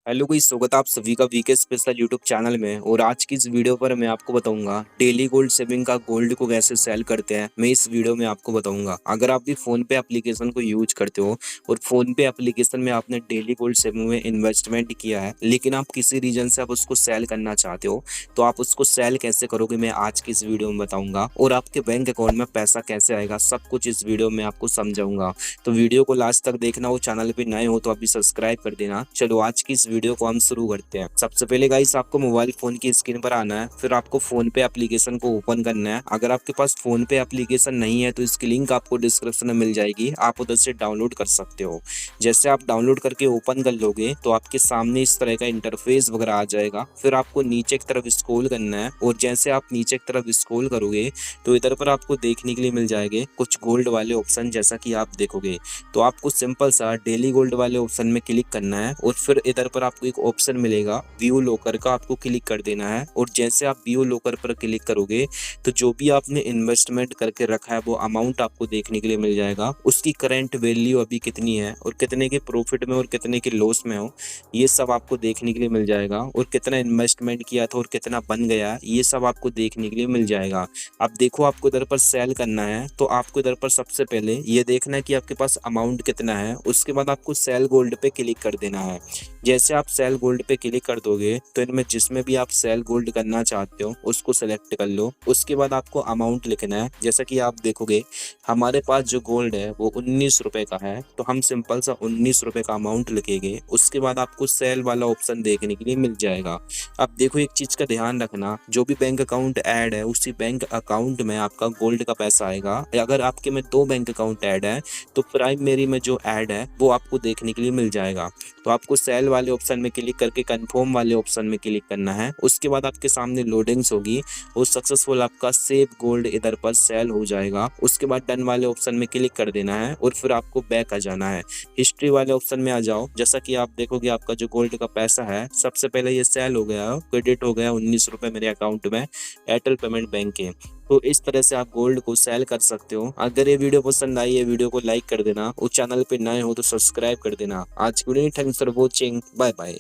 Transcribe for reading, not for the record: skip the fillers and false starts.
Hello कोई स्वागत है आप सभी का वीके स्पेशल यूट्यूब चैनल में। और आज की इस वीडियो पर मैं आपको बताऊंगा डेली गोल्ड सेविंग का गोल्ड को कैसे सेल करते हैं। मैं इस वीडियो में आपको बताऊंगा। अगर आप भी फोन पे एप्लीकेशन को यूज करते हो और फोन पे एप्लीकेशन में आपने डेली गोल्ड सेविंग में इन्वेस्टमेंट किया है, लेकिन आप किसी रीजन से आप उसको सेल करना चाहते हो, तो आप उसको सेल कैसे करोगे मैं आज की इस वीडियो में बताऊंगा। और आपके बैंक अकाउंट में पैसा कैसे आएगा सब कुछ इस वीडियो में आपको समझाऊंगा। तो वीडियो को लास्ट तक देखना हो, चैनल पे नए हो तो अभी सब्सक्राइब कर देना। चलो आज की इस वीडियो को हम शुरू करते हैं। सबसे पहले गाइस आपको मोबाइल फोन की स्क्रीन पर आना है, फिर आपको फोन पे एप्लीकेशन को ओपन करना है। अगर आपके पास फोन पे एप्लीकेशन नहीं है तो इसकी लिंक आपको डिस्क्रिप्शन में मिल जाएगी, आप उधर से डाउनलोड कर सकते हो। जैसे आप डाउनलोड करके ओपन कर लोगे तो आपके सामने इस तरह का इंटरफेस वगैरह आ जाएगा। फिर आपको नीचे की तरफ स्क्रॉल करना है और जैसे आप नीचे की तरफ स्क्रॉल करोगे तो इधर पर आपको देखने के लिए मिल जाएंगे कुछ गोल्ड वाले ऑप्शन। जैसा कि आप देखोगे तो आपको सिंपल सा डेली गोल्ड वाले ऑप्शन में क्लिक करना है और फिर इधर पर आपको एक ऑप्शन मिलेगा व्यू लॉकर का, आपको क्लिक कर देना है। और जैसे आप व्यू लॉकर पर क्लिक करोगे तो जो भी आपने इन्वेस्टमेंट करके रखा है वो अमाउंट आपको देखने के लिए मिल जाएगा। उसकी करंट वैल्यू अभी कितनी है और कितने के प्रॉफिट में और कितने के लॉस में हो, ये सब आपको देखने के लिए मिल जाएगा। और कितना इन्वेस्टमेंट किया था और कितना बन गया ये सब आपको देखने के लिए मिल जाएगा। अब देखो आपको इधर पर सेल करना है तो आपको इधर पर सबसे पहले ये देखना है कि आपके पास अमाउंट कितना है। उसके बाद आपको सेल गोल्ड पे क्लिक कर देना है। जैसे आप सेल गोल्ड पे क्लिक कर दोगे तो इनमें जिसमें भी आप सेल गोल्ड करना चाहते हो उसको सेलेक्ट कर लो। उसके बाद आपको अमाउंट लिखना है। जैसा कि आप देखोगे हमारे पास जो गोल्ड है वो 19 रुपए का है, तो हम सिंपल सा 19 रुपए का अमाउंट लिखेंगे। उसके बाद आपको सेल वाला ऑप्शन देखने के लिए मिल जाएगा। अब देखो एक चीज का ध्यान रखना, जो भी बैंक अकाउंट ऐड है उसी बैंक अकाउंट में आपका गोल्ड का पैसा आएगा। अगर आपके में 2 बैंक अकाउंट ऐड है तो प्राइम मेरी में जो ऐड है वो आपको देखने के लिए मिल जाएगा। तो आपको सेल वाले ऑप्शन में क्लिक करके कंफर्म वाले ऑप्शन में क्लिक करना है। उसके बाद आपके सामने लोडिंग्स होगी और सक्सेसफुल आपका सेव गोल्ड इधर पर सेल हो जाएगा। उसके बाद डन वाले ऑप्शन में क्लिक कर देना है और फिर आपको बैक आ जाना है, हिस्ट्री वाले ऑप्शन में आ जाओ। जैसा कि आप देखोगे आपका जो गोल्ड का पैसा है सबसे पहले ये सेल हो गया, क्रेडिट हो गया 19 रुपए मेरे अकाउंट में एयरटेल पेमेंट बैंक के। तो इस तरह से आप गोल्ड को सेल कर सकते हो। अगर ये वीडियो पसंद आई है वीडियो को लाइक कर देना और चैनल पे नए हो तो सब्सक्राइब कर देना। आज की video thanks for watching, bye bye.